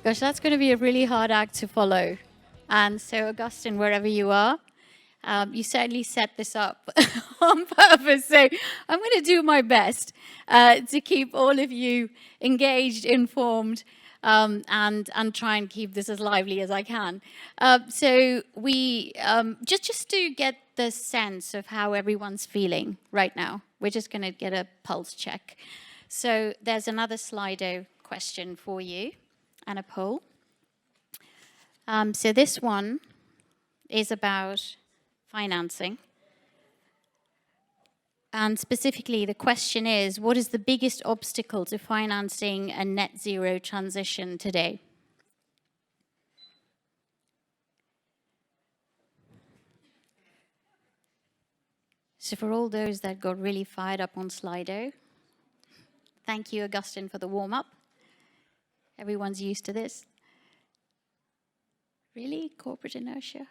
Gosh, that's going to be a really hard act to follow. And so, Augustine, wherever you are, you certainly set this up on purpose. So I'm going to do my best to keep all of you engaged, informed, and try and keep this as lively as I can. So we just to get the sense of how everyone's feeling right now, we're just going to get a pulse check. So there's another Slido question for you and a poll. So this one is about financing. And specifically, the question is, what is the biggest obstacle to financing a net zero transition today? So for all those that got really fired up on Slido, thank you, Augustine, for the warm-up. Everyone's used to this. Really? Corporate inertia?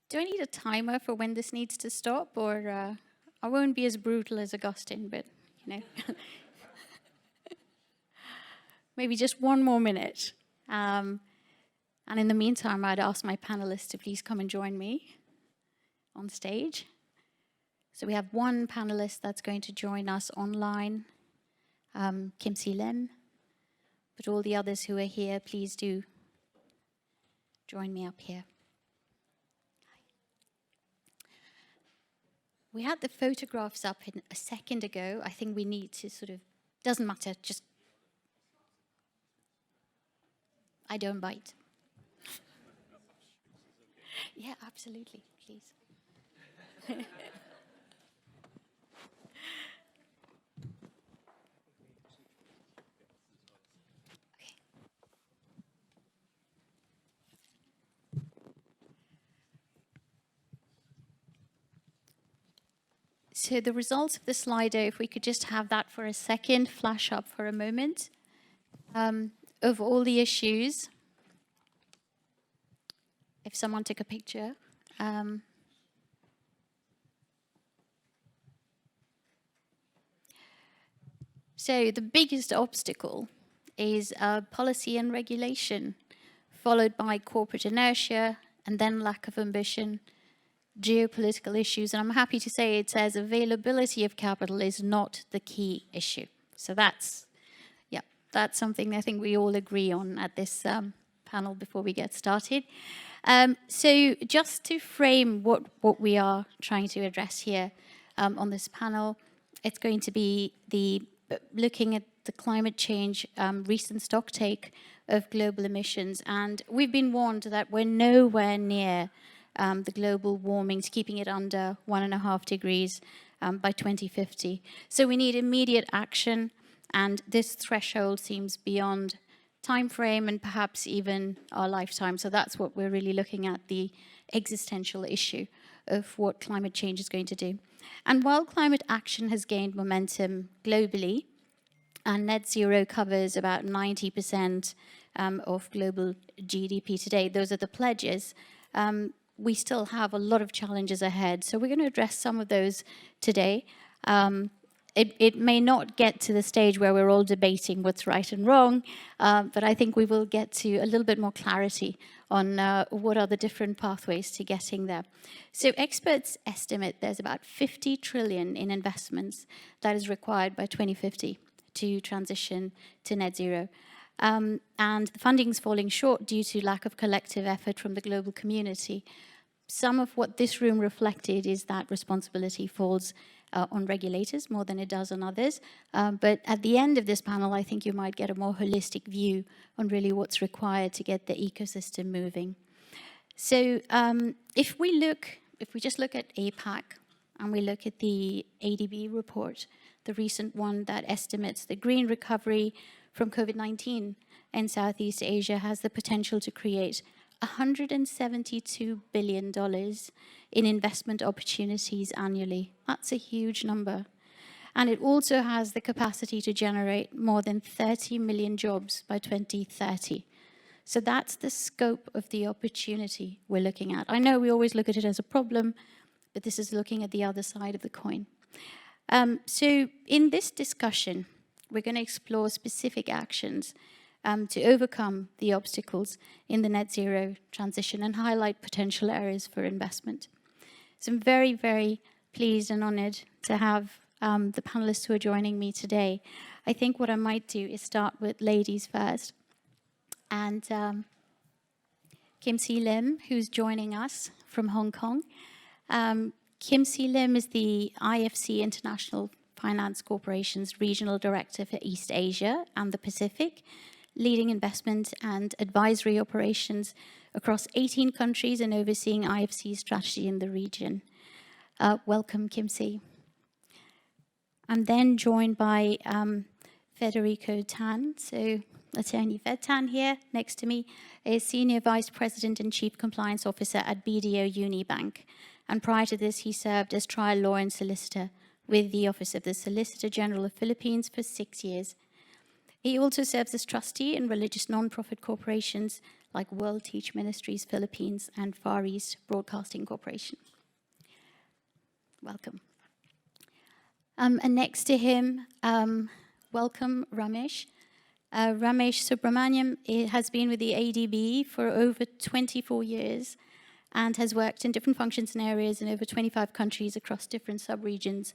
Do I need a timer for when this needs to stop? Or I won't be as brutal as Augustine, but, you know. Maybe just one more minute. And in the meantime, I'd ask my panelists to please come and join me on stage. So we have one panelist that's going to join us online, Kim Si Len. But all the others who are here, please do join me up here. We had the photographs up a second ago. I think we need to sort of, doesn't matter, just, I don't bite. Yeah, absolutely, please. Okay. So the results of the Slido, if we could just have that for a second, flash up for a moment, of all the issues. If someone took a picture. So the biggest obstacle is policy and regulation, followed by corporate inertia, and then lack of ambition, geopolitical issues. And I'm happy to say it says availability of capital is not the key issue. So that's something I think we all agree on at this panel before we get started. So just to frame what we are trying to address here on this panel, it's going to be looking at the climate change recent stocktake of global emissions. And we've been warned that we're nowhere near the global warming, to keeping it under 1.5 degrees by 2050. So we need immediate action, and this threshold seems beyond time frame and perhaps even our lifetime. So that's what we're really looking at, the existential issue of what climate change is going to do. And while climate action has gained momentum globally, and net zero covers about 90% of global GDP today, those are the pledges, we still have a lot of challenges ahead. So we're going to address some of those today. It may not get to the stage where we're all debating what's right and wrong, but I think we will get to a little bit more clarity on what are the different pathways to getting there. So experts estimate there's about 50 trillion in investments that is required by 2050 to transition to net zero. And the funding's falling short due to lack of collective effort from the global community. Some of what this room reflected is that responsibility falls on regulators more than it does on others. But at the end of this panel, I think you might get a more holistic view on really what's required to get the ecosystem moving. So if we just look at APAC and we look at the ADB report, the recent one that estimates the green recovery from COVID-19 in Southeast Asia has the potential to create $172 billion in investment opportunities annually. That's a huge number. And it also has the capacity to generate more than 30 million jobs by 2030. So that's the scope of the opportunity we're looking at. I know we always look at it as a problem, but this is looking at the other side of the coin. So in this discussion, we're going to explore specific actions to overcome the obstacles in the net zero transition and highlight potential areas for investment. So I'm very, very pleased and honored to have the panelists who are joining me today. I think what I might do is start with ladies first. And Kim Si Lim, who's joining us from Hong Kong. Kim Si Lim is the IFC International Finance Corporation's Regional Director for East Asia and the Pacific, leading investment and advisory operations across 18 countries and overseeing IFC's strategy in the region. Welcome, Kim Si. I'm then joined by Federico Tan. So Attorney Fed Tan here next to me is Senior Vice President and Chief Compliance Officer at BDO Unibank. And prior to this, he served as trial lawyer and solicitor with the Office of the Solicitor General of Philippines for 6 years. He also serves as trustee in religious non-profit corporations like World Teach Ministries Philippines and Far East Broadcasting Corporation. Welcome. And next to him, welcome Ramesh. Ramesh Subramaniam has been with the ADB for over 24 years and has worked in different functions and areas in over 25 countries across different sub-regions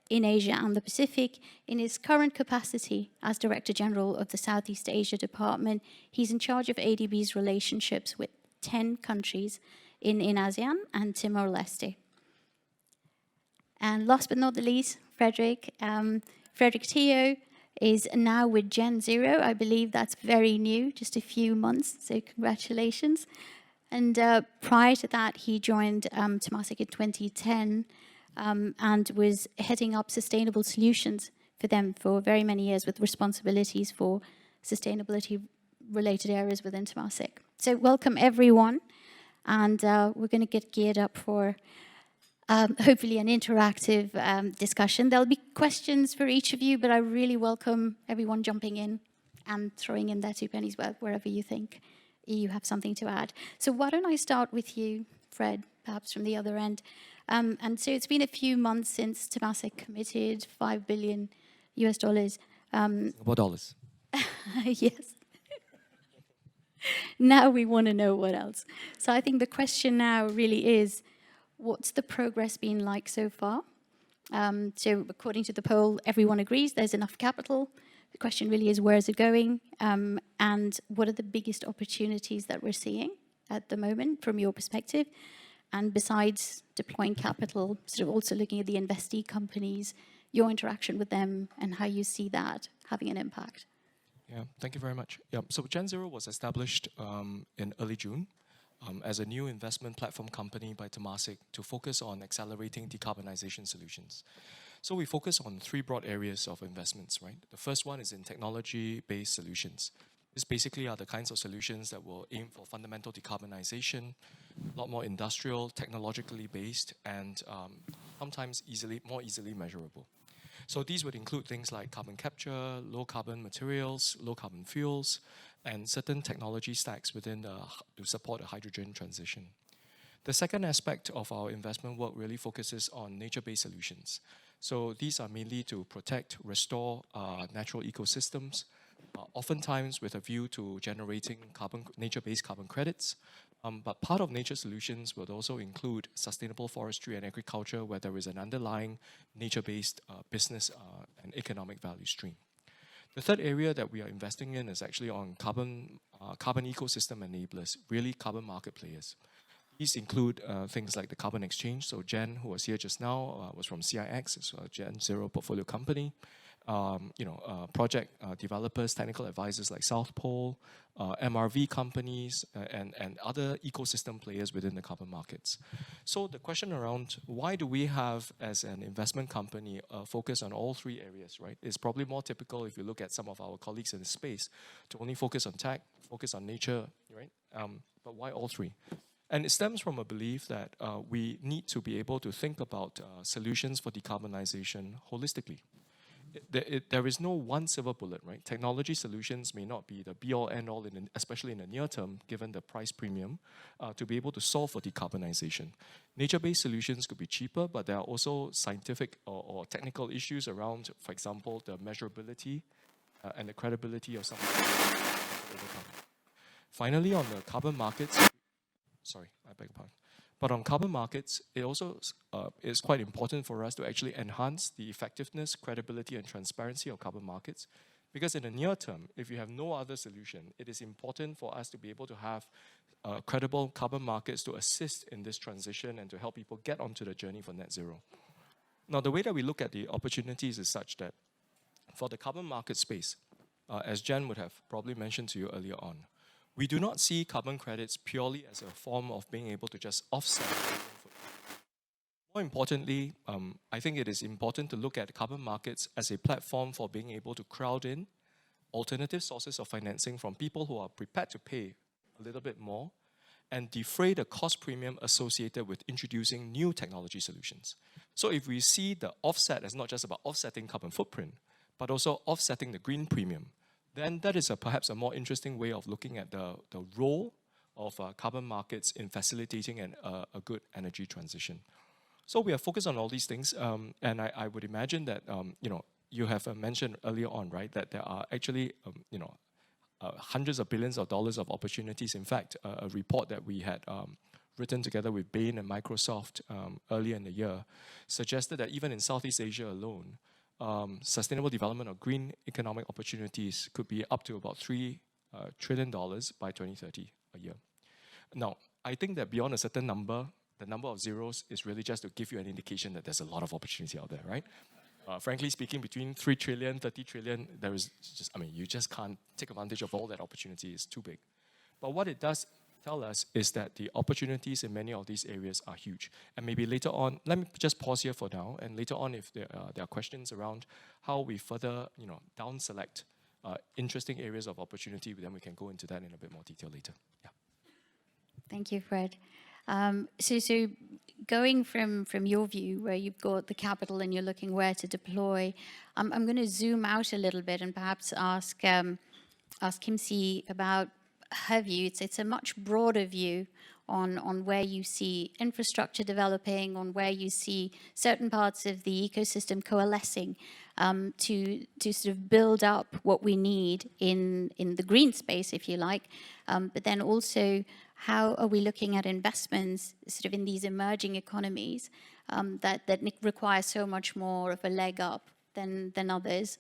in Asia and the Pacific. In his current capacity as Director General of the Southeast Asia Department, he's in charge of ADB's relationships with 10 countries in ASEAN and Timor-Leste. And last but not the least, Frederick Teo is now with Gen Zero. I believe that's very new, just a few months, so congratulations. And prior to that, he joined Temasek in 2010 and was heading up sustainable solutions for them for very many years with responsibilities for sustainability-related areas within Temasek. So welcome, everyone. And we're going to get geared up for hopefully an interactive discussion. There'll be questions for each of you, but I really welcome everyone jumping in and throwing in their 2 pennies wherever you think you have something to add. So why don't I start with you, Fred, perhaps from the other end. And so it's been a few months since Temasek committed $5 billion US. Singapore dollars. Yes. Now we want to know what else. So I think the question now really is, what's the progress been like so far? So according to the poll, everyone agrees there's enough capital. The question really is, where is it going? And what are the biggest opportunities that we're seeing at the moment from your perspective? And besides deploying capital, sort of also looking at the investee companies, your interaction with them and how you see that having an impact. Yeah, thank you very much. Yeah, so Gen Zero was established in early June as a new investment platform company by Temasek to focus on accelerating decarbonization solutions. So we focus on 3 broad areas of investments, right? The first one is in technology-based solutions. These basically are the kinds of solutions that will aim for fundamental decarbonization, a lot more industrial, technologically based, and sometimes more easily measurable. So these would include things like carbon capture, low carbon materials, low carbon fuels, and certain technology stacks to support a hydrogen transition. The second aspect of our investment work really focuses on nature-based solutions. So these are mainly to protect, restore natural ecosystems, oftentimes with a view to generating nature-based carbon credits. But part of nature solutions would also include sustainable forestry and agriculture, where there is an underlying nature-based business and economic value stream. The third area that we are investing in is actually on carbon ecosystem enablers, really carbon market players. These include things like the carbon exchange. So Jen, who was here just now, was from CIX, so a Gen Zero portfolio company. Project developers, technical advisors like South Pole, MRV companies, and other ecosystem players within the carbon markets. So the question around why do we have, as an investment company, focus on all 3 areas, right? Is probably more typical if you look at some of our colleagues in the space to only focus on tech, focus on nature, right? But why all 3? And it stems from a belief that we need to be able to think about solutions for decarbonization holistically. there is no one silver bullet, right? Technology solutions may not be the be-all, end-all, especially in the near term, given the price premium, to be able to solve for decarbonization. Nature-based solutions could be cheaper, but there are also scientific or technical issues around, for example, the measurability and the credibility of some of the overcome. Finally, on the carbon markets, sorry, I beg your pardon. But on carbon markets, it also is quite important for us to actually enhance the effectiveness, credibility, and transparency of carbon markets. Because in the near term, if you have no other solution, it is important for us to be able to have credible carbon markets to assist in this transition and to help people get onto the journey for net zero. Now, the way that we look at the opportunities is such that for the carbon market space, as Jen would have probably mentioned to you earlier on, we do not see carbon credits purely as a form of being able to just offset. More importantly, I think it is important to look at carbon markets as a platform for being able to crowd in alternative sources of financing from people who are prepared to pay a little bit more and defray the cost premium associated with introducing new technology solutions. So if we see the offset as not just about offsetting carbon footprint, but also offsetting the green premium, then that is perhaps a more interesting way of looking at the role of carbon markets in facilitating a good energy transition. So we are focused on all these things, and I would imagine that you have mentioned earlier on, right, that there are actually hundreds of billions of dollars of opportunities. In fact, a report that we had written together with Bain and Microsoft earlier in the year suggested that even in Southeast Asia alone, sustainable development or green economic opportunities could be up to about $3 trillion by 2030 a year. Now, I think that beyond a certain number, the number of zeros is really just to give you an indication that there's a lot of opportunity out there, right? Frankly speaking, between 3 trillion, 30 trillion, there is just, you just can't take advantage of all that opportunity. It's too big. But what it does tell us is that the opportunities in many of these areas are huge. And maybe later on, let me just pause here for now, and later on if there are questions around how we further down select interesting areas of opportunity, then we can go into that in a bit more detail later. Yeah. Thank you, Fred. So going from your view, where you've got the capital and you're looking where to deploy, I'm going to zoom out a little bit and perhaps ask Kim Si about her view. It's a much broader view on where you see infrastructure developing, on where you see certain parts of the ecosystem coalescing to sort of build up what we need in the green space, if you like, but then also how are we looking at investments sort of in these emerging economies that require so much more of a leg up than others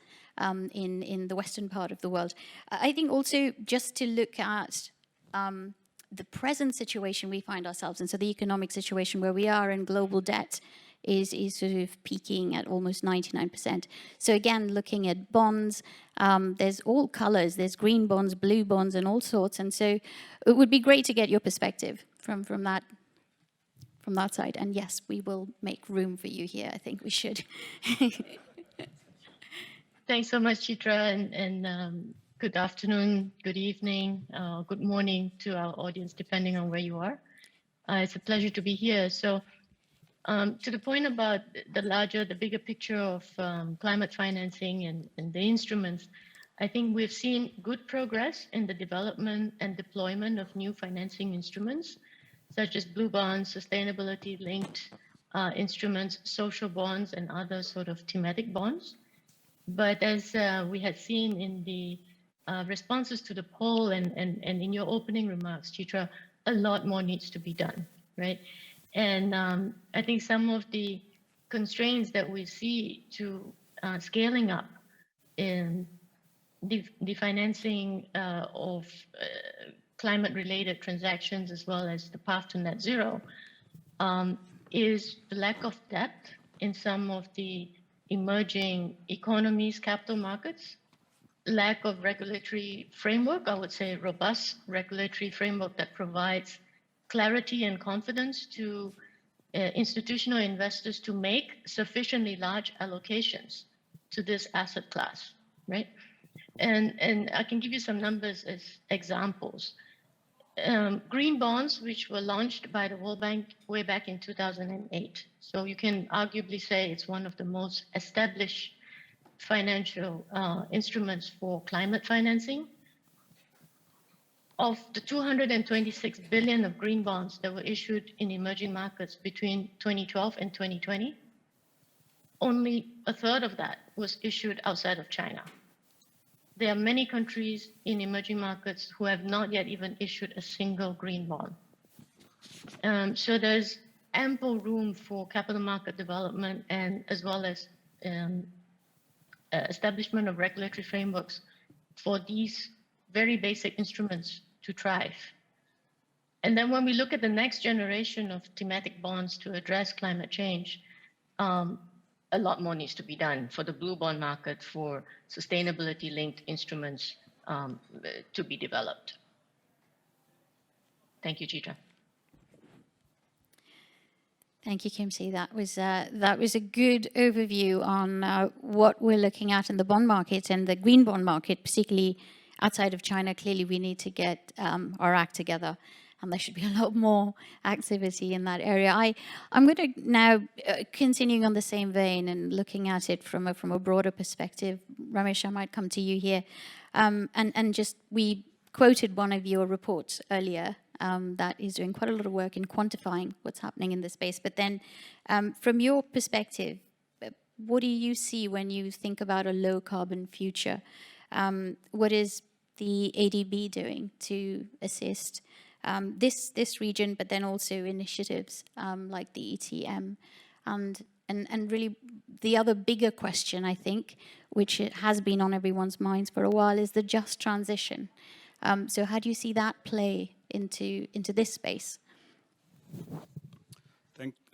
in the Western part of the world. I think also just to look at the present situation we find ourselves in, so the economic situation where we are in global debt is sort of peaking at almost 99%. So again, looking at bonds, there's all colors, there's green bonds, blue bonds, and all sorts. And so it would be great to get your perspective from that side. And yes, we will make room for you here. I think we should. Thanks so much, Chitra, and good afternoon, good evening, good morning to our audience, depending on where you are. It's a pleasure to be here. So to the point about the bigger picture of climate financing and the instruments, I think we've seen good progress in the development and deployment of new financing instruments, such as blue bonds, sustainability-linked instruments, social bonds, and other sort of thematic bonds. But as we had seen in the responses to the poll and in your opening remarks, Chitra, a lot more needs to be done, right? And I think some of the constraints that we see to scaling up in the financing of climate-related transactions, as well as the path to net zero, is the lack of depth in some of the emerging economies, capital markets, lack of regulatory framework, I would say robust regulatory framework that provides clarity and confidence to institutional investors to make sufficiently large allocations to this asset class, right? And I can give you some numbers as examples. Green bonds, which were launched by the World Bank way back in 2008. So you can arguably say it's one of the most established financial instruments for climate financing. Of the 226 billion of green bonds that were issued in emerging markets between 2012 and 2020, only a third of that was issued outside of China. There are many countries in emerging markets who have not yet even issued a single green bond. So there's ample room for capital market development and as well as establishment of regulatory frameworks for these very basic instruments to thrive. And then when we look at the next generation of thematic bonds to address climate change, a lot more needs to be done for the blue bond market, for sustainability-linked instruments to be developed. Thank you, Chitra. Thank you, Kimsey. That was a good overview on what we're looking at in the bond market and the green bond market, particularly outside of China. Clearly, we need to get our act together, and there should be a lot more activity in that area. I'm going to now, continuing on the same vein and looking at it from a broader perspective. Ramesh, I might come to you here. And just, we quoted one of your reports earlier that is doing quite a lot of work in quantifying what's happening in the space. But then from your perspective, what do you see when you think about a low carbon future? What is the ADB doing to assist this region, but then also initiatives like the ETM? And really the other bigger question, I think, which it has been on everyone's minds for a while, is the just transition. So how do you see that play into this space?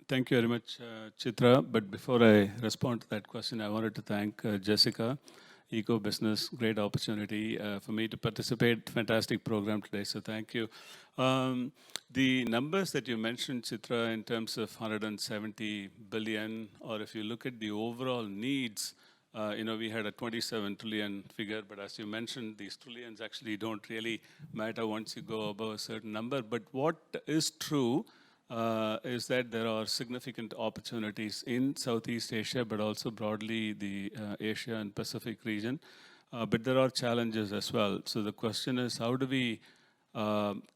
Thank you very much, Chitra. But before I respond to that question, I wanted to thank Jessica, Eco Business, great opportunity for me to participate. Fantastic program today, so thank you. The numbers that you mentioned, Chitra, in terms of 170 billion, or if you look at the overall needs, we had a 27 trillion figure, but as you mentioned, these trillions actually don't really matter once you go above a certain number. But what is true is that there are significant opportunities in Southeast Asia, but also broadly the Asia and Pacific region. But there are challenges as well. So the question is, how do we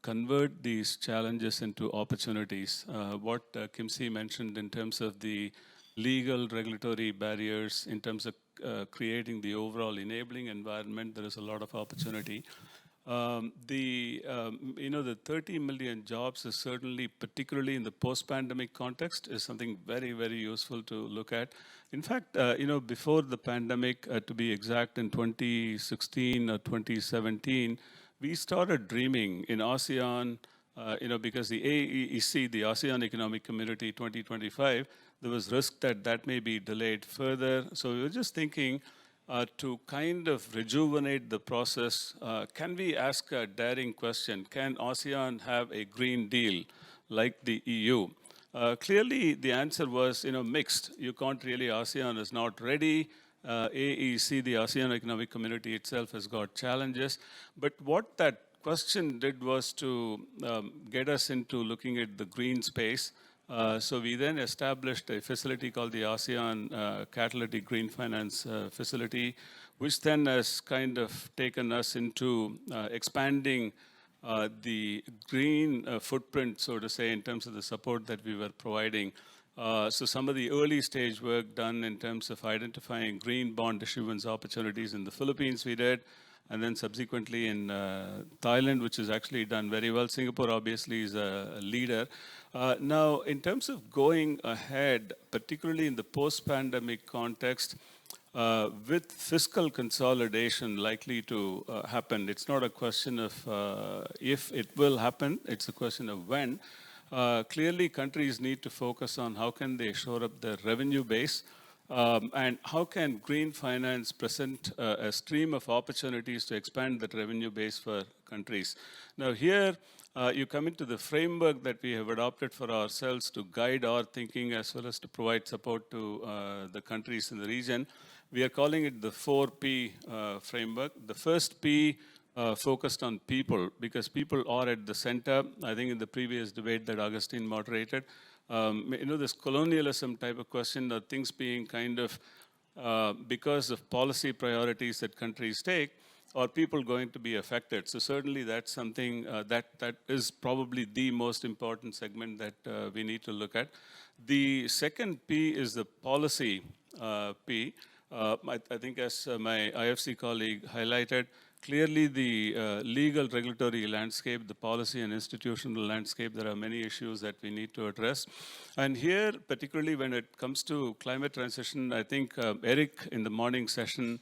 convert these challenges into opportunities? What Kimsey mentioned in terms of the legal regulatory barriers, in terms of creating the overall enabling environment, there is a lot of opportunity. The 30 million jobs is certainly, particularly in the post-pandemic context, is something very, very useful to look at. In fact, before the pandemic, to be exact, in 2016 or 2017, we started dreaming in ASEAN, because the AEC, the ASEAN Economic Community 2025, there was risk that that may be delayed further. So we were just thinking to kind of rejuvenate the process, can we ask a daring question? Can ASEAN have a green deal like the EU? Clearly, the answer was mixed. You can't really, ASEAN is not ready. AEC, the ASEAN Economic Community itself, has got challenges. But what that question did was to get us into looking at the green space. So we then established a facility called the ASEAN Catalytic Green Finance Facility, which then has kind of taken us into expanding the green footprint, so to say, in terms of the support that we were providing. So some of the early stage work done in terms of identifying green bond issuance opportunities in the Philippines we did, and then subsequently in Thailand, which is actually done very well. Singapore obviously is a leader. Now, in terms of going ahead, particularly in the post-pandemic context, with fiscal consolidation likely to happen, it's not a question of if it will happen, it's a question of when. Clearly, countries need to focus on how can they shore up their revenue base, and how can green finance present a stream of opportunities to expand that revenue base for countries. Now here, you come into the framework that we have adopted for ourselves to guide our thinking as well as to provide support to the countries in the region. We are calling it the 4P framework. The first P focused on people, because people are at the center. I think in the previous debate that Augustine moderated, this colonialism type of question, or things being kind of because of policy priorities that countries take, are people going to be affected? So certainly that's something that is probably the most important segment that we need to look at. The second P is the policy P. I think as my IFC colleague highlighted, clearly the legal regulatory landscape, the policy and institutional landscape, there are many issues that we need to address. And here, particularly when it comes to climate transition, I think Eric in the morning session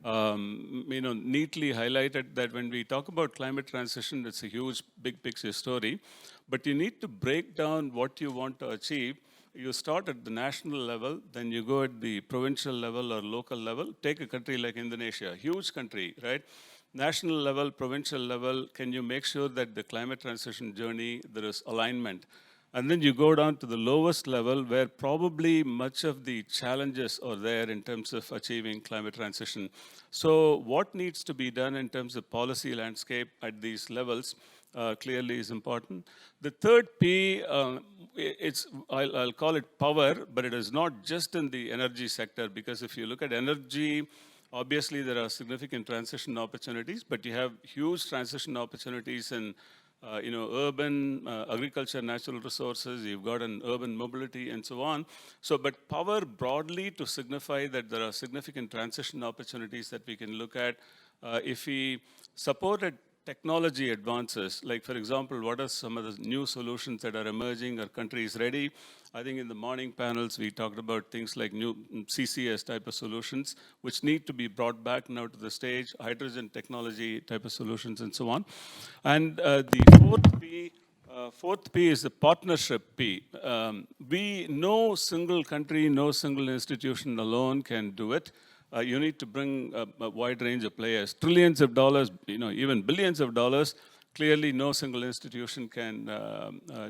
neatly highlighted that when we talk about climate transition, it's a huge, big picture story. But you need to break down what you want to achieve. You start at the national level, then you go at the provincial level or local level. Take a country like Indonesia, huge country, right? National level, provincial level, can you make sure that the climate transition journey, there is alignment? And then you go down to the lowest level where probably much of the challenges are there in terms of achieving climate transition. So what needs to be done in terms of policy landscape at these levels clearly is important. The third P, I'll call it power, but it is not just in the energy sector, because if you look at energy, obviously there are significant transition opportunities, but you have huge transition opportunities in urban agriculture, natural resources, you've got an urban mobility and so on. So, but power broadly to signify that there are significant transition opportunities that we can look at if we supported technology advances, like for example, what are some of the new solutions that are emerging? Are countries ready? I think in the morning panels, we talked about things like new CCS type of solutions, which need to be brought back now to the stage, hydrogen technology type of solutions and so on. And the fourth P is the partnership P. No single country, no single institution alone can do it. You need to bring a wide range of players, trillions of dollars, even billions of dollars. Clearly, no single institution can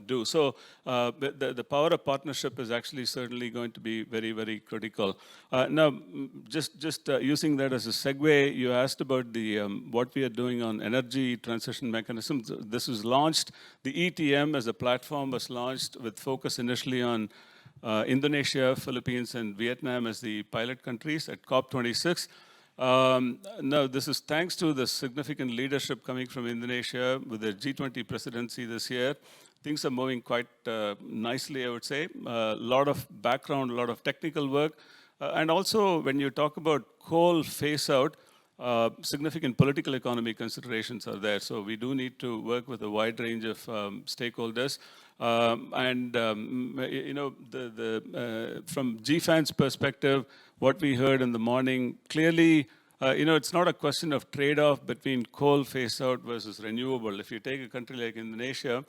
do. So the power of partnership is actually certainly going to be very, very critical. Now, just using that as a segue, you asked about the what we are doing on energy transition mechanisms. This was launched. The ETM as a platform was launched with focus initially on Indonesia, Philippines, and Vietnam as the pilot countries at COP26. Now, this is thanks to the significant leadership coming from Indonesia with the G20 presidency this year. Things are moving quite nicely, I would say. A lot of background, a lot of technical work. And also, when you talk about coal phase out, significant political economy considerations are there. So we do need to work with a wide range of stakeholders. From GFAN's perspective, what we heard in the morning, clearly, it's not a question of trade-off between coal phase-out versus renewable. If you take a country like Indonesia,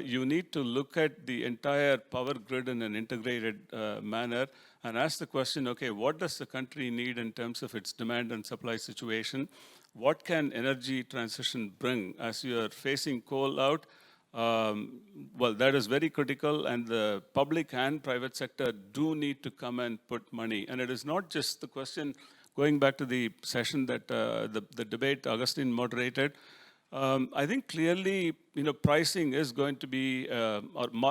you need to look at the entire power grid in an integrated manner and ask the question, okay, what does the country need in terms of its demand and supply situation? What can energy transition bring as you are facing coal out? Well, that is very critical, and the public and private sector do need to come and put money. And it is not just the question, going back to the session that the debate Augustine moderated, I think clearly, pricing is going to be,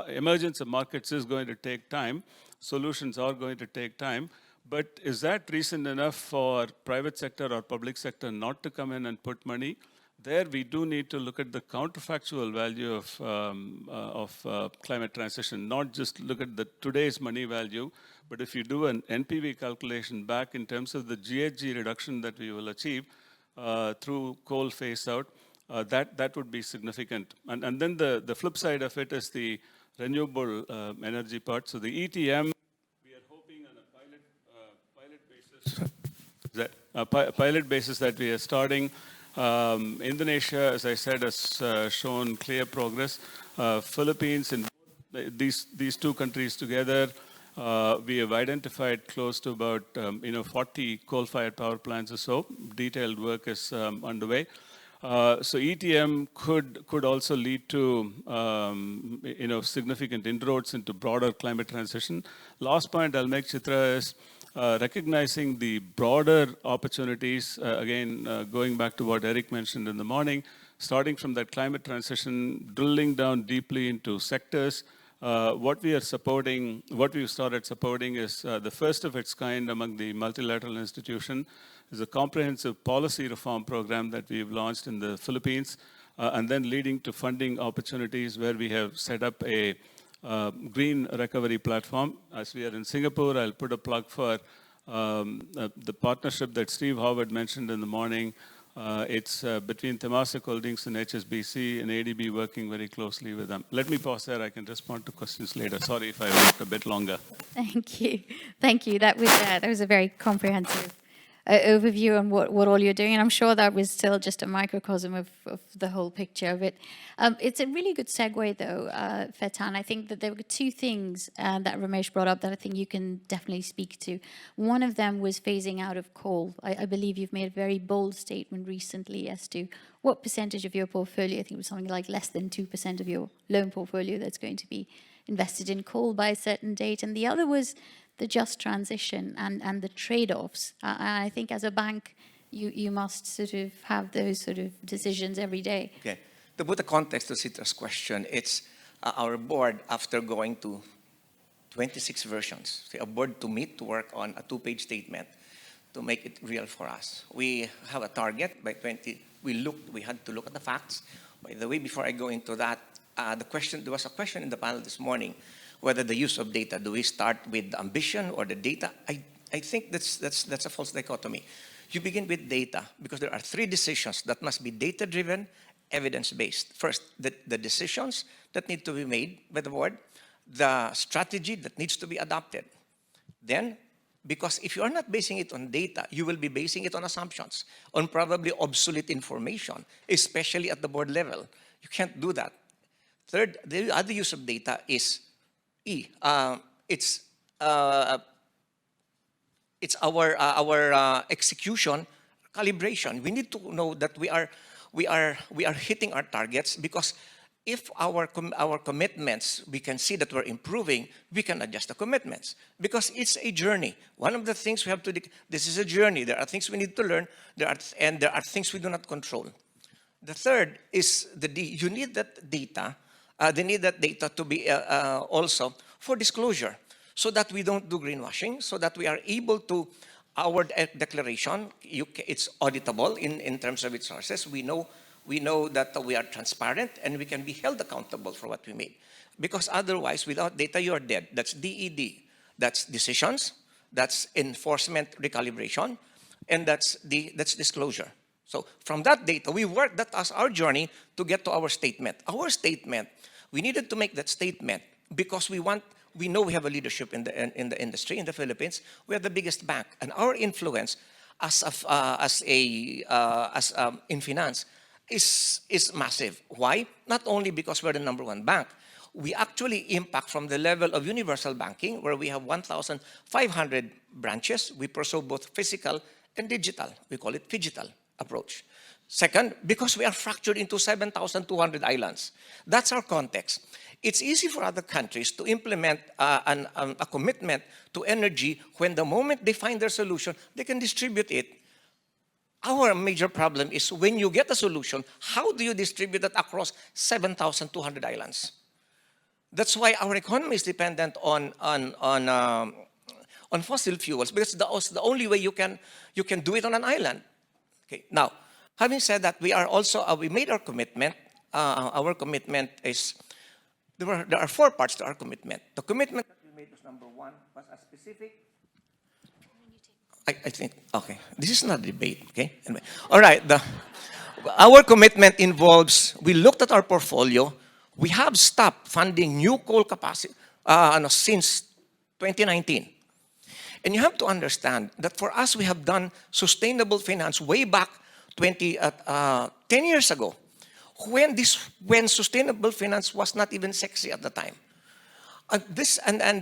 emergence of markets is going to take time. Solutions are going to take time. But is that reason enough for private sector or public sector not to come in and put money? There, we do need to look at the counterfactual value of climate transition, not just look at the today's money value, but if you do an NPV calculation back in terms of the GHG reduction that we will achieve through coal phase out, that would be significant. And then the flip side of it is the renewable energy part. So the ETM, we are hoping on a pilot basis that we are starting. Indonesia, as I said, has shown clear progress. Philippines, and these two countries together, we have identified close to about 40 coal-fired power plants or so. Detailed work is underway. So ETM could also lead to significant inroads into broader climate transition. Last point I'll make, Chitra, is recognizing the broader opportunities, going back to what Eric mentioned in the morning, starting from that climate transition, drilling down deeply into sectors, What we are supporting, what we've started supporting is the first of its kind among the multilateral institution is a comprehensive policy reform program that we've launched in the Philippines, and then leading to funding opportunities where we have set up a green recovery platform. As we are in Singapore, I'll put a plug for the partnership that Steve Howard mentioned in the morning. It's between Temasek Holdings and HSBC and ADB working very closely with them. Let me pause there. I can respond to questions later. Sorry if I went a bit longer. Thank you. Thank you. That was a very comprehensive overview on what all you're doing. And I'm sure that was still just a microcosm of the whole picture of it. It's a really good segue, though, Fetan. I think that there were two things that Ramesh brought up that I think you can definitely speak to. One of them was phasing out of coal. I believe you've made a very bold statement recently as to what percentage of your portfolio, I think it was something like less than 2% of your loan portfolio that's going to be invested in coal by a certain date. And the other was the just transition and the trade-offs. I think as a bank, you must sort of have those sort of decisions every day. Okay. To put a context to Citra's question, it's our board, after going to 26 versions, a board to meet to work on a 2-page statement to make it real for us. We have a target by 20. We had to look at the facts. By the way, before I go into that, there was a question in the panel this morning, whether the use of data, do we start with the ambition or the data? I think that's a false dichotomy. You begin with data because there are 3 decisions that must be data-driven, evidence-based. First, the decisions that need to be made by the board, the strategy that needs to be adopted. Then, because if you are not basing it on data, you will be basing it on assumptions, on probably obsolete information, especially at the board level. You can't do that. Third, the other use of data is it's our execution calibration. We need to know that we are hitting our targets, because if our commitments, we can see that we're improving, we can adjust the commitments, because it's a journey. One of the things we have to, this is a journey. There are things we need to learn, and there are things we do not control. The third is you need that data. They need that data to be also for disclosure, so that we don't do greenwashing, so that we are able to, our declaration, it's auditable in terms of its sources. We know that we are transparent and we can be held accountable for what we made. Because otherwise, without data, you are dead. That's DED. That's decisions, that's enforcement recalibration, and that's disclosure. So from that data, we worked that as our journey to get to our statement. Our statement, we needed to make that statement because we know we have a leadership in the industry in the Philippines. We are the biggest bank, and our influence in finance is massive. Why? Not only because we're the #1 bank, we actually impact from the level of universal banking, where we have 1,500 branches. We pursue both physical and digital. We call it phygital approach. Second, because we are fractured into 7,200 islands. That's our context. It's easy for other countries to implement a commitment to energy when the moment they find their solution, they can distribute it. Our major problem is when you get a solution, how do you distribute it across 7,200 islands? That's why our economy is dependent on fossil fuels, because that's the only way you can do it on an island. Okay. Now, having said that, we are also we made our commitment. Our commitment is there are 4 parts to our commitment. The commitment that we made was #1 was a specific. I think, okay, this is not a debate, okay? Anyway, all right, our commitment involves, we looked at our portfolio, we have stopped funding new coal capacity since 2019. And you have to understand that for us, we have done sustainable finance way back 10 years ago, when sustainable finance was not even sexy at the time.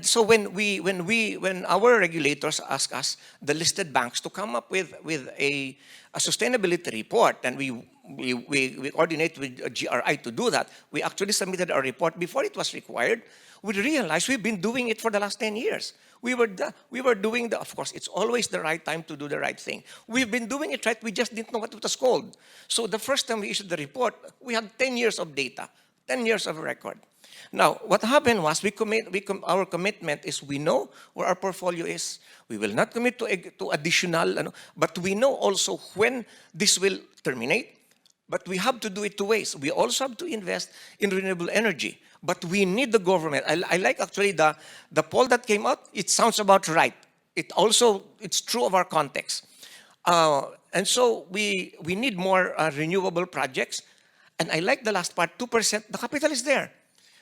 So when our regulators ask us, the listed banks, to come up with a sustainability report, and we coordinate with GRI to do that, we actually submitted our report before it was required. We realized we've been doing it for the last 10 years. We were doing of course, it's always the right time to do the right thing. We've been doing it right, we just didn't know what it was called. So the first time we issued the report, we had 10 years of data. 10 years of record. Now, what happened was our commitment is we know where our portfolio is. We will not commit to additional, but we know also when this will terminate. But we have to do it two ways. We also have to invest in renewable energy. But we need the government. I like actually the poll that came out. It sounds about right. It's true of our context. And so we need more renewable projects. And I like the last part, 2%. The capital is there.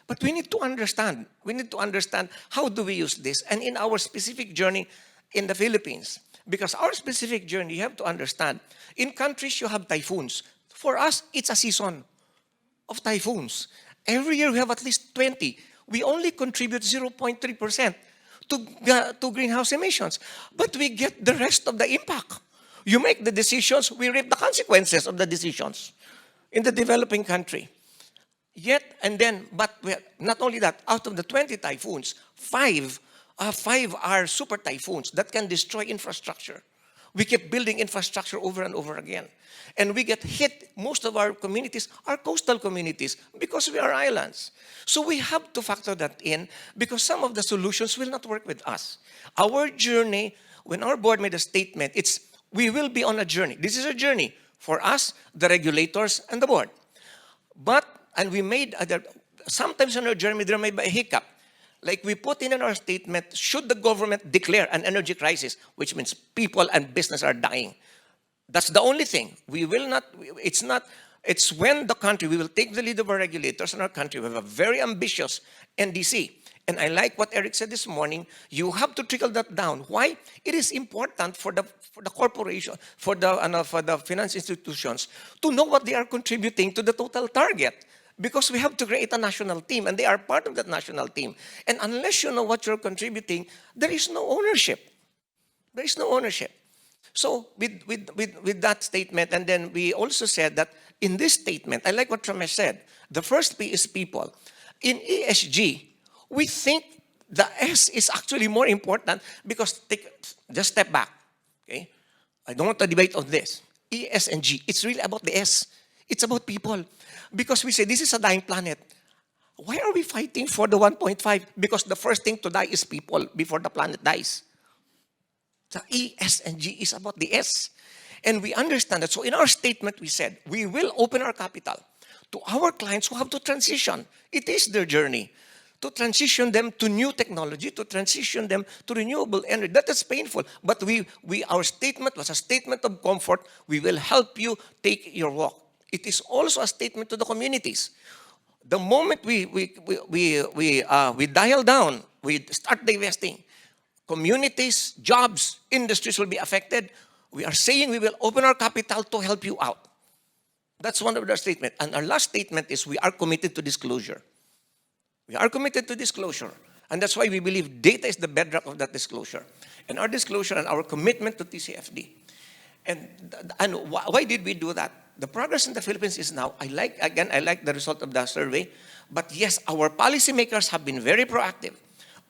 But we need to understand. We need to understand how do we use this. And in our specific journey in the Philippines, because our specific journey, you have to understand, in countries you have typhoons. For us, it's a season of typhoons. Every year we have at least 20. We only contribute 0.3% to greenhouse emissions. But we get the rest of the impact. You make the decisions, we reap the consequences of the decisions in the developing country. But not only that, out of the 20 typhoons, 5 are super typhoons that can destroy infrastructure. We keep building infrastructure over and over again. And we get hit, most of our communities are coastal communities because we are islands. So we have to factor that in because some of the solutions will not work with us. Our journey, when our board made a statement, we will be on a journey. This is a journey for us, the regulators, and the board. And we made sometimes on our journey there may be a hiccup. Like we put in our statement, should the government declare an energy crisis, which means people and business are dying. That's the only thing. We will not, it's when the country, we will take the lead of our regulators in our country. We have a very ambitious NDC. And I like what Eric said this morning. You have to trickle that down. Why? It is important for the corporation, for the finance institutions to know what they are contributing to the total target. Because we have to create a national team, and they are part of that national team. And unless you know what you're contributing, there is no ownership. There is no ownership. So with that statement, and then we also said that in this statement, I like what Ramesh said, the first P is people. In ESG, we think the S is actually more important because just step back. Okay? I don't want to debate on this. E, S, and G. It's really about the S. It's about people. Because we say this is a dying planet. Why are we fighting for the 1.5? Because the first thing to die is people before the planet dies. The E, S, and G is about the S. And we understand that. So in our statement, we said, we will open our capital to our clients who have to transition. It is their journey. To transition them to new technology, to transition them to renewable energy. That is painful. But our statement was a statement of comfort. We will help you take your walk. It is also a statement to the communities. The moment we dial down, we start divesting, communities, jobs, industries will be affected. We are saying we will open our capital to help you out. That's one of our statements. And our last statement is we are committed to disclosure. We are committed to disclosure. And that's why we believe data is the bedrock of that disclosure. And our disclosure and our commitment to TCFD. And why did we do that? The progress in the Philippines is now, I like the result of the survey. But yes, our policymakers have been very proactive.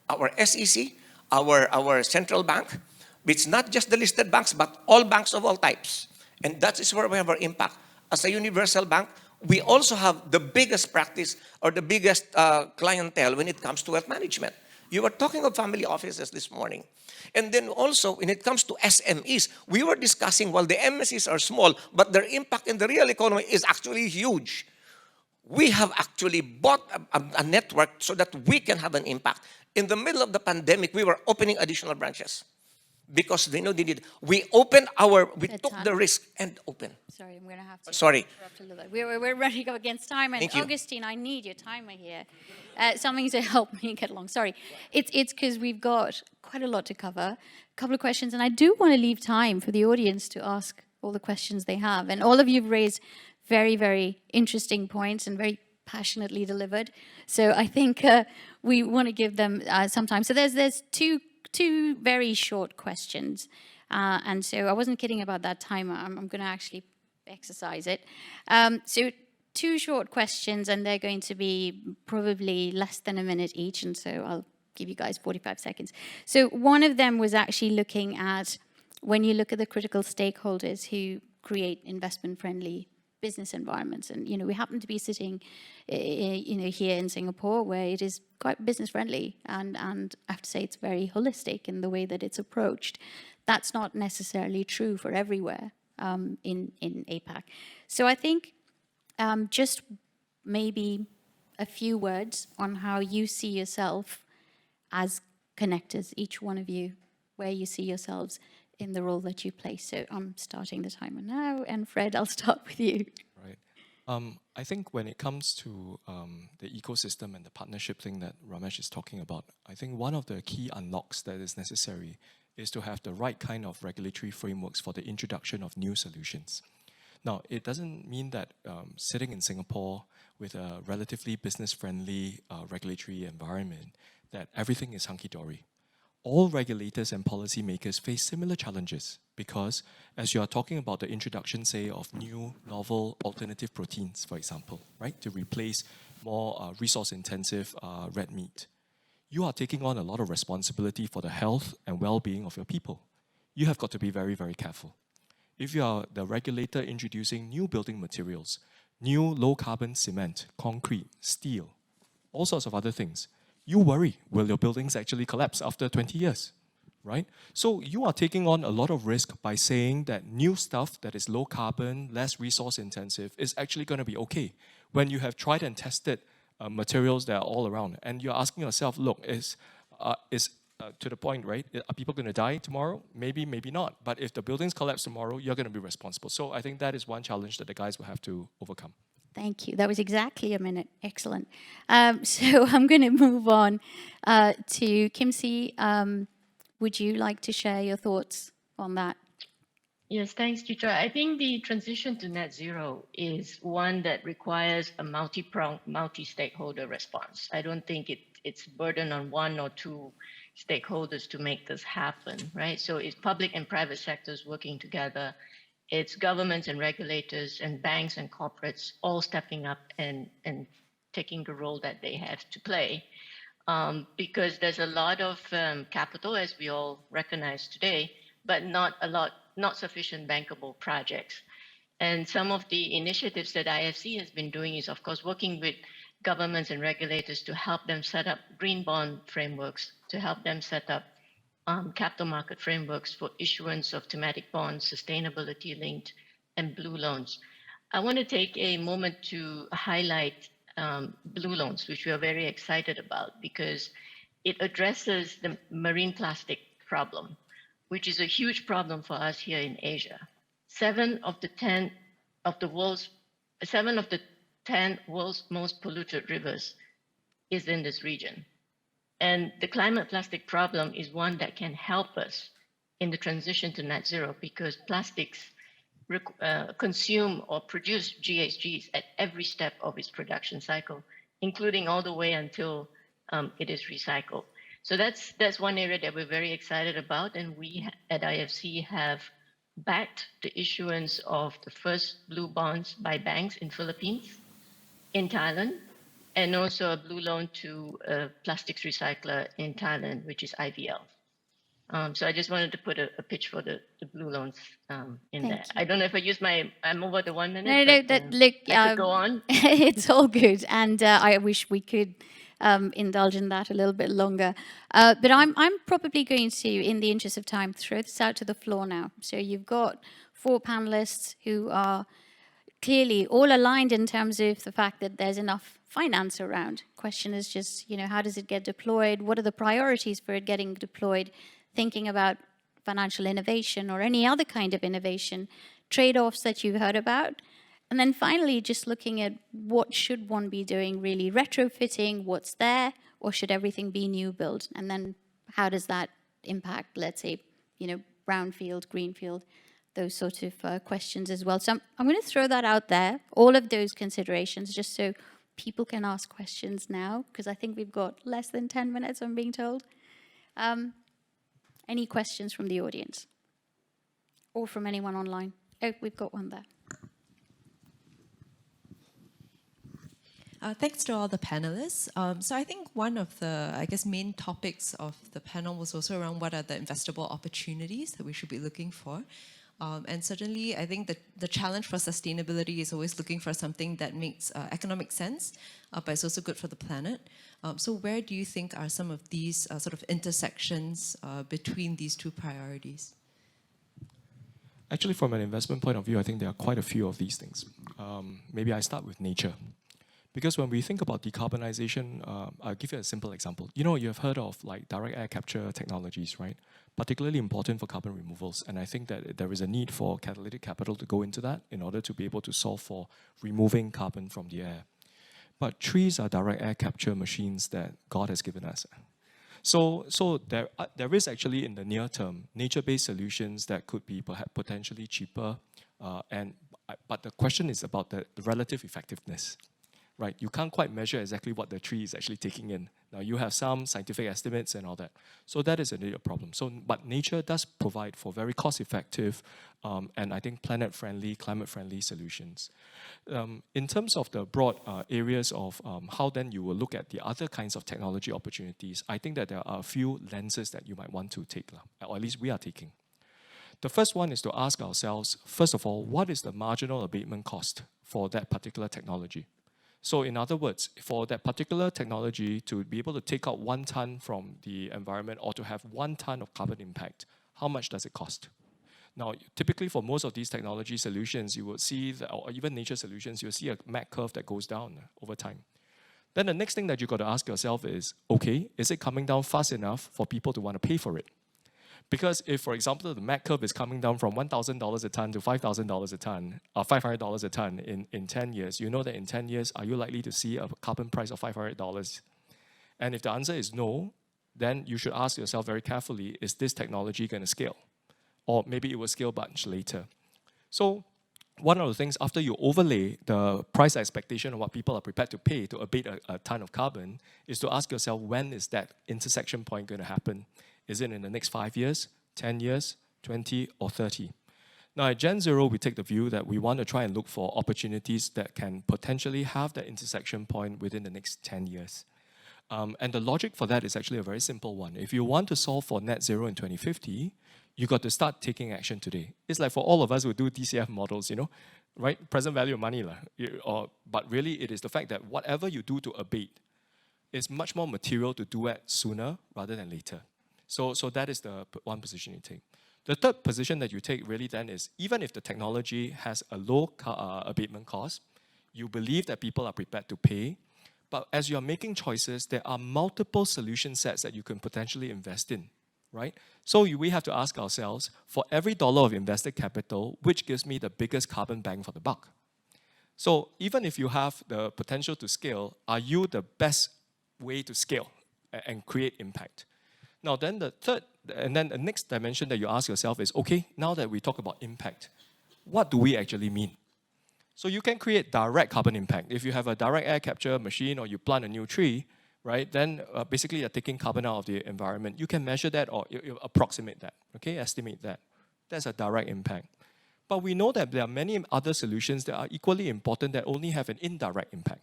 Our SEC, our central bank, it's not just the listed banks, but all banks of all types. And that is where we have our impact. As a universal bank, we also have the biggest practice or the biggest clientele when it comes to wealth management. You were talking of family offices this morning. And then also, when it comes to SMEs, we were discussing, while the MSEs are small, but their impact in the real economy is actually huge. We have actually bought a network so that we can have an impact. In the middle of the pandemic, we were opening additional branches because they know they need. We took the risk and opened. Sorry, I'm going to have to interrupt a little bit. We're running to go against time. And Thank you. Augustine, I need your timer here. Something to help me get along. Sorry. It's because we've got quite a lot to cover, a couple of questions, and I do want to leave time for the audience to ask all the questions they have. And all of you have raised very, very interesting points and very passionately delivered. So I think we want to give them some time. So there's two very short questions. And so I wasn't kidding about that timer. I'm going to actually exercise it. So 2 short questions, and they're going to be probably less than a minute each. And so I'll give you guys 45 seconds. So one of them was actually looking at when you look at the critical stakeholders who create investment-friendly business environments. And, we happen to be sitting, here in Singapore, where it is quite business friendly. And I have to say it's very holistic in the way that it's approached. That's not necessarily true for everywhere in APAC. So I think just maybe a few words on how you see yourself as connectors, each one of you, where you see yourselves in the role that you play. So I'm starting the timer now, and Fred, I'll start with you. Right. I think when it comes to the ecosystem and the partnership thing that Ramesh is talking about, I think one of the key unlocks that is necessary is to have the right kind of regulatory frameworks for the introduction of new solutions. Now, it doesn't mean that sitting in Singapore with a relatively business-friendly regulatory environment, that everything is hunky-dory. All regulators and policymakers face similar challenges because as you are talking about the introduction, say, of new, novel, alternative proteins, for example, right, to replace more resource-intensive red meat, you are taking on a lot of responsibility for the health and well-being of your people. You have got to be very, very careful. If you are the regulator introducing new building materials, new low-carbon cement, concrete, steel, all sorts of other things, you worry, will your buildings actually collapse after 20 years, right? So you are taking on a lot of risk by saying that new stuff that is low carbon, less resource intensive is actually going to be okay when you have tried and tested materials that are all around. And you're asking yourself, look, is to the point, right? Are people going to die tomorrow? Maybe, maybe not. But if the buildings collapse tomorrow, you're going to be responsible. So I think that is one challenge that the guys will have to overcome. Thank you. That was exactly a minute. Excellent. So I'm going to move on to Kim Si. Would you like to share your thoughts on that? Yes, thanks, Chitra. I think the transition to net zero is one that requires a multi-pronged, multi-stakeholder response. I don't think it's burden on one or two stakeholders to make this happen, right? So it's public and private sectors working together. It's governments and regulators and banks and corporates all stepping up and taking the role that they have to play. Because there's a lot of capital, as we all recognize today, but not sufficient bankable projects. And some of the initiatives that IFC has been doing is, of course, working with governments and regulators to help them set up green bond frameworks, to help them set up capital market frameworks for issuance of thematic bonds, sustainability linked, and blue loans. I want to take a moment to highlight blue loans, which we are very excited about because it addresses the marine plastic problem, which is a huge problem for us here in Asia. 7 of the 10 world's most polluted rivers is in this region. And the climate plastic problem is one that can help us in the transition to net zero because plastics consume or produce GHGs at every step of its production cycle, including all the way until it is recycled. So that's one area that we're very excited about, and we at IFC have backed the issuance of the first blue bonds by banks in Philippines, in Thailand, and also a blue loan to a plastics recycler in Thailand, which is IVL. So I just wanted to put a pitch for the blue loans in there. I don't know if I used I'm over the 1 minute. No, look, I could go on. It's all good, and I wish we could indulge in that a little bit longer. But I'm probably going to, in the interest of time, throw this out to the floor now. So you've got 4 panelists who are clearly all aligned in terms of the fact that there's enough finance around. Question is just, how does it get deployed? What are the priorities for it getting deployed? Thinking about financial innovation or any other kind of innovation, trade-offs that you've heard about. And then finally, just looking at what should one be doing, really retrofitting what's there, or should everything be new build? And then how does that impact, let's say, brownfield, greenfield, those sort of questions as well. So I'm going to throw that out there, all of those considerations, just so people can ask questions now, because I think we've got less than 10 minutes, I'm being told. Any questions from the audience? Or from anyone online? Oh, we've got one there. Thanks to all the panelists. So I think one of the, main topics of the panel was also around what are the investable opportunities that we should be looking for. And certainly, I think that the challenge for sustainability is always looking for something that makes economic sense, but it's also good for the planet. So where do you think are some of these sort of intersections between these two priorities? Actually, from an investment point of view, I think there are quite a few of these things. Maybe I start with nature. Because when we think about decarbonization, I'll give you a simple example. You know, you've heard of like direct air capture technologies, right? Particularly important for carbon removals. And I think that there is a need for catalytic capital to go into that in order to be able to solve for removing carbon from the air. But trees are direct air capture machines that God has given us. So there is actually in the near term nature-based solutions that could be perhaps potentially cheaper, but the question is about the relative effectiveness. Right, you can't quite measure exactly what the tree is actually taking in. Now you have some scientific estimates and all that. So that is indeed a problem. But nature does provide for very cost-effective and I think planet-friendly, climate-friendly solutions. In terms of the broad areas of how then you will look at the other kinds of technology opportunities, I think that there are a few lenses that you might want to take, or at least we are taking. The first one is to ask ourselves, first of all, what is the marginal abatement cost for that particular technology? So in other words, for that particular technology to be able to take out 1 ton from the environment or to have 1 ton of carbon impact, how much does it cost? Now, typically for most of these technology solutions, you will see, or even nature solutions, you'll see a MAC curve that goes down over time. Then the next thing that you've got to ask yourself is, okay, is it coming down fast enough for people to want to pay for it? Because if, for example, the MAC curve is coming down from $1,000 a ton to $5,000 a ton, or $500 a ton in 10 years, you know that in 10 years, are you likely to see a carbon price of $500? And if the answer is no, then you should ask yourself very carefully, is this technology going to scale? Or maybe it will scale much later. So one of the things, after you overlay the price expectation of what people are prepared to pay to abate a ton of carbon, is to ask yourself, when is that intersection point going to happen? Is it in the next 5 years, 10 years, 20, or 30? Now, at Gen Zero, we take the view that we want to try and look for opportunities that can potentially have that intersection point within the next 10 years. And the logic for that is actually a very simple one. If you want to solve for net zero in 2050, you got to start taking action today. It's like for all of us who do DCF models, you know, right? Present value of money. But really, it is the fact that whatever you do to abate is much more material to do it sooner rather than later. So that is the one position you take. The third position that you take really then is, even if the technology has a low abatement cost, you believe that people are prepared to pay, but as you're making choices, there are multiple solution sets that you can potentially invest in, right? So we have to ask ourselves, for every dollar of invested capital, which gives me the biggest carbon bang for the buck? So even if you have the potential to scale, are you the best way to scale and create impact? Now then the third, and then the next dimension that you ask yourself is, okay, now that we talk about impact, what do we actually mean? So you can create direct carbon impact. If you have a direct air capture machine or you plant a new tree, right, then basically you're taking carbon out of the environment. You can measure that or you approximate that, okay, estimate that. That's a direct impact. But we know that there are many other solutions that are equally important that only have an indirect impact.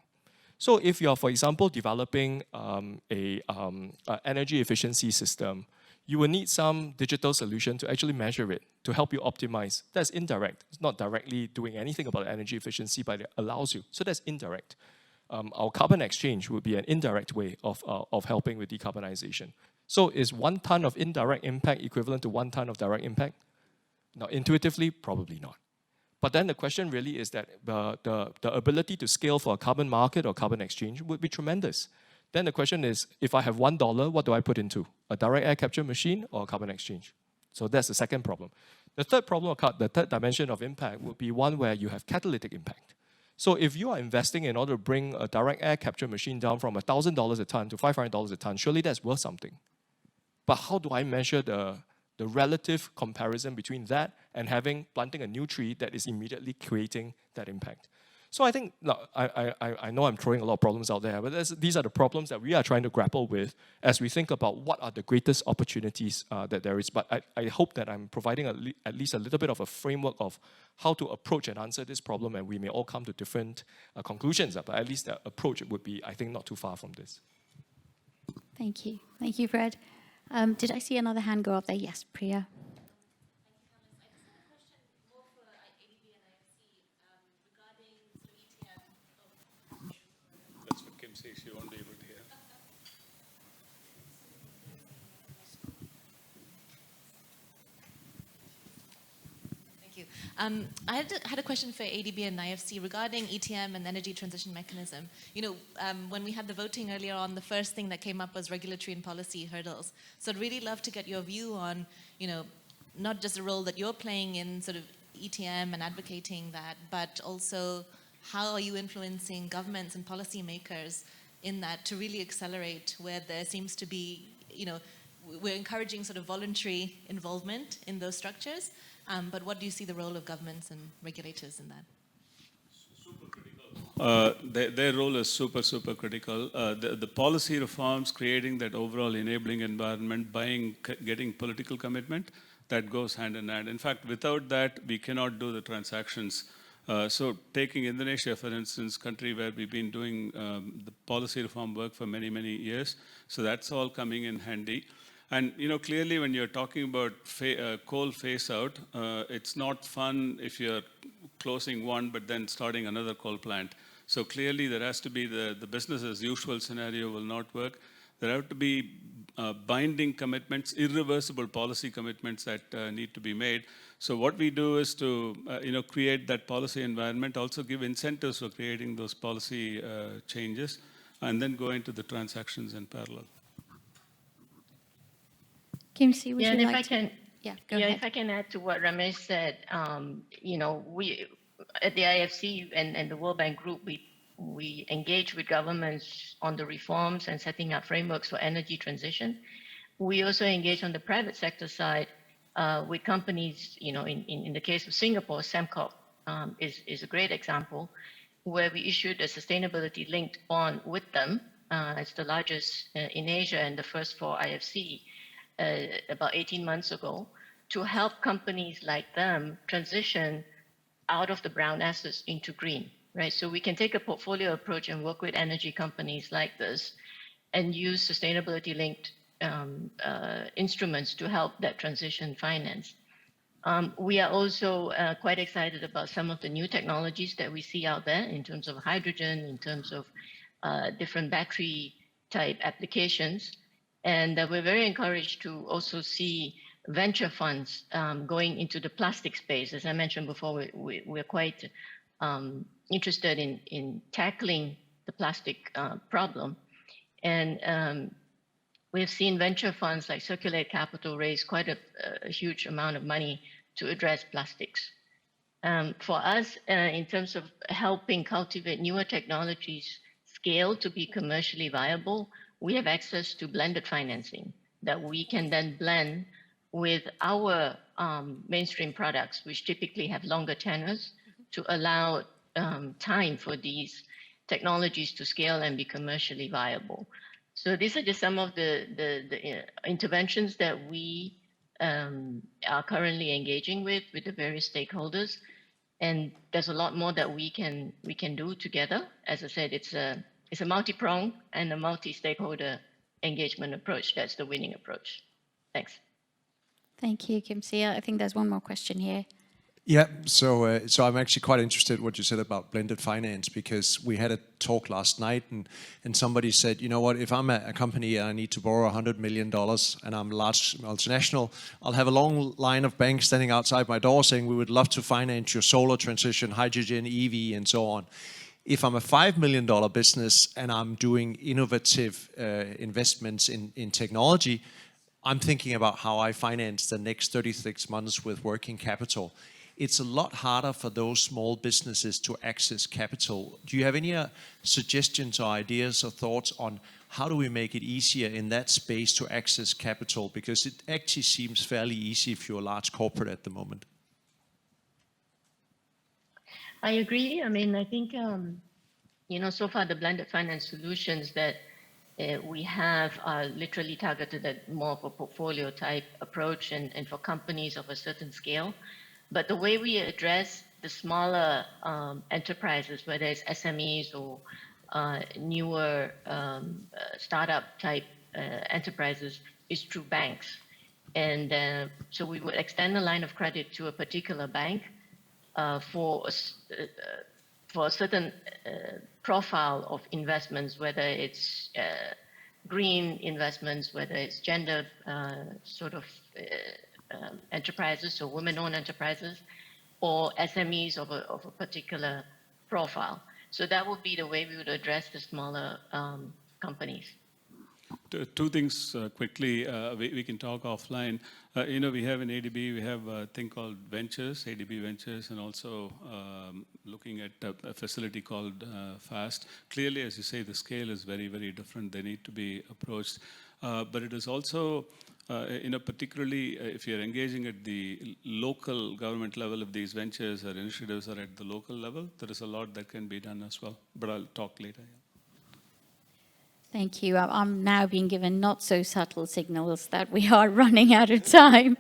So if you're, for example, developing an energy efficiency system, you will need some digital solution to actually measure it, to help you optimize. That's indirect. It's not directly doing anything about energy efficiency, but it allows you. So that's indirect. Our carbon exchange would be an indirect way of helping with decarbonization. So is 1 ton of indirect impact equivalent to 1 ton of direct impact? Now, intuitively, probably not. But then the question really is that the ability to scale for a carbon market or carbon exchange would be tremendous. Then the question is, if I have $1, what do I put into? A direct air capture machine or a carbon exchange? So that's the second problem. The third problem, the third dimension of impact would be one where you have catalytic impact. So if you are investing in order to bring a direct air capture machine down from $1,000 a ton to $500 a ton, surely that's worth something. But how do I measure the relative comparison between that and planting a new tree that is immediately creating that impact? So I think, I know I'm throwing a lot of problems out there, but these are the problems that we are trying to grapple with as we think about what are the greatest opportunities that there is. But I hope that I'm providing at least a little bit of a framework of how to approach and answer this problem, and we may all come to different conclusions, but at least the approach would be, I think, not too far from this. Thank you. Thank you, Fred. Did I see another hand go up there? Yes, Priya. I had a question for ADB and IFC regarding ETM and energy transition mechanism. When we had the voting earlier on, the first thing that came up was regulatory and policy hurdles. So I'd really love to get your view on, not just the role that you're playing in sort of ETM and advocating that, but also how are you influencing governments and policymakers in that to really accelerate where there seems to be, we're encouraging sort of voluntary involvement in those structures, but what do you see the role of governments and regulators in that? Their role is super critical. The policy reforms, creating that overall enabling environment, getting political commitment, that goes hand in hand. In fact, without that, we cannot do the transactions. So taking Indonesia, for instance, country where we've been doing the policy reform work for many years, so that's all coming in handy. And clearly when you're talking about coal phase out, it's not fun if you're closing one but then starting another coal plant. So clearly there has to be the business as usual scenario will not work. There have to be binding commitments, irreversible policy commitments that need to be made. So what we do is to create that policy environment, also give incentives for creating those policy changes, and then go into the transactions in parallel. Kimsey, would Yeah, you and like if I to? can, Yeah, go ahead. if I can add to what Ramesh said, we at the IFC and the World Bank Group, we engage with governments on the reforms and setting up frameworks for energy transition. We also engage on the private sector side with companies. In the case of Singapore, Sembcorp is a great example, where we issued a sustainability-linked bond with them. It's the largest in Asia and the first for IFC. About 18 months ago, to help companies like them transition out of the brown assets into green, right? So we can take a portfolio approach and work with energy companies like this and use sustainability-linked instruments to help that transition finance. We are also quite excited about some of the new technologies that we see out there in terms of hydrogen, in terms of different battery type applications. And we're very encouraged to also see venture funds going into the plastic space. As I mentioned before, we're quite interested in tackling the plastic problem. And we've seen venture funds like Circulate Capital raise quite a huge amount of money to address plastics. For us, in terms of helping cultivate newer technologies, scale to be commercially viable, we have access to blended financing that we can then blend with our mainstream products, which typically have longer tenors to allow time for these technologies to scale and be commercially viable. So these are just some of the interventions that we are currently engaging with the various stakeholders. And there's a lot more that we can do together. As I said, it's a multi-pronged and a multi-stakeholder engagement approach. That's the winning approach. Thanks. Thank you, Kimsey. I think there's one more question here. Yeah, so I'm actually quite interested in what you said about blended finance, because we had a talk last night and somebody said, you know what, if I'm a company and I need to borrow $100 million and I'm a large multinational, I'll have a long line of banks standing outside my door saying, we would love to finance your solar transition, hydrogen, EV, and so on. If I'm a $5 million business and I'm doing innovative investments in technology, I'm thinking about how I finance the next 36 months with working capital. It's a lot harder for those small businesses to access capital. Do you have any suggestions or ideas or thoughts on how do we make it easier in that space to access capital? Because it actually seems fairly easy if you're a large corporate at the moment. I agree. I mean, I think, so far the blended finance solutions that we have are literally targeted at more of a portfolio type approach and for companies of a certain scale. But the way we address the smaller enterprises, whether it's SMEs or newer startup type enterprises, is through banks. And so we would extend a line of credit to a particular bank for a certain profile of investments, whether it's green investments, whether it's gender enterprises, so women-owned enterprises, or SMEs of a particular profile. So that would be the way we would address the smaller companies. Two things quickly, we can talk offline. We have in ADB, we have a thing called Ventures, ADB Ventures, and also looking at a facility called FAST. Clearly, as you say, the scale is very, very different. They need to be approached. But it is also, particularly if you're engaging at the local government level, if these ventures or initiatives are at the local level, there is a lot that can be done as well. But I'll talk later. Yeah. Thank you. I'm now being given not so subtle signals that we are running out of time.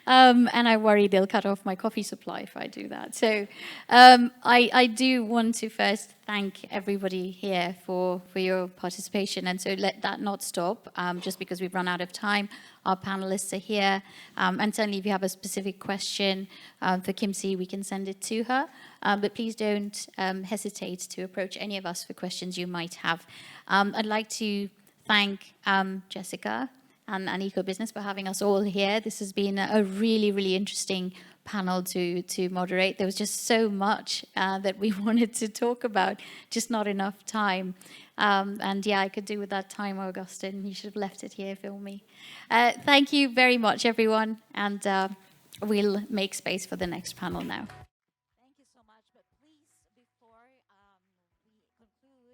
And I worry they'll cut off my coffee supply if I do that. So I do want to first thank everybody here for your participation. And so let that not stop just because we've run out of time. Our panelists are here. And certainly if you have a specific question for Kim Si, we can send it to her. But please don't hesitate to approach any of us for questions you might have. I'd like to thank Jessica and EcoBusiness for having us all here. This has been a really, really interesting panel to moderate. There was just so much that we wanted to talk about, just not enough time. And yeah, I could do with that time, Augustine. You should have left it here for me. Thank you very much, everyone. And we'll make space for the next panel now.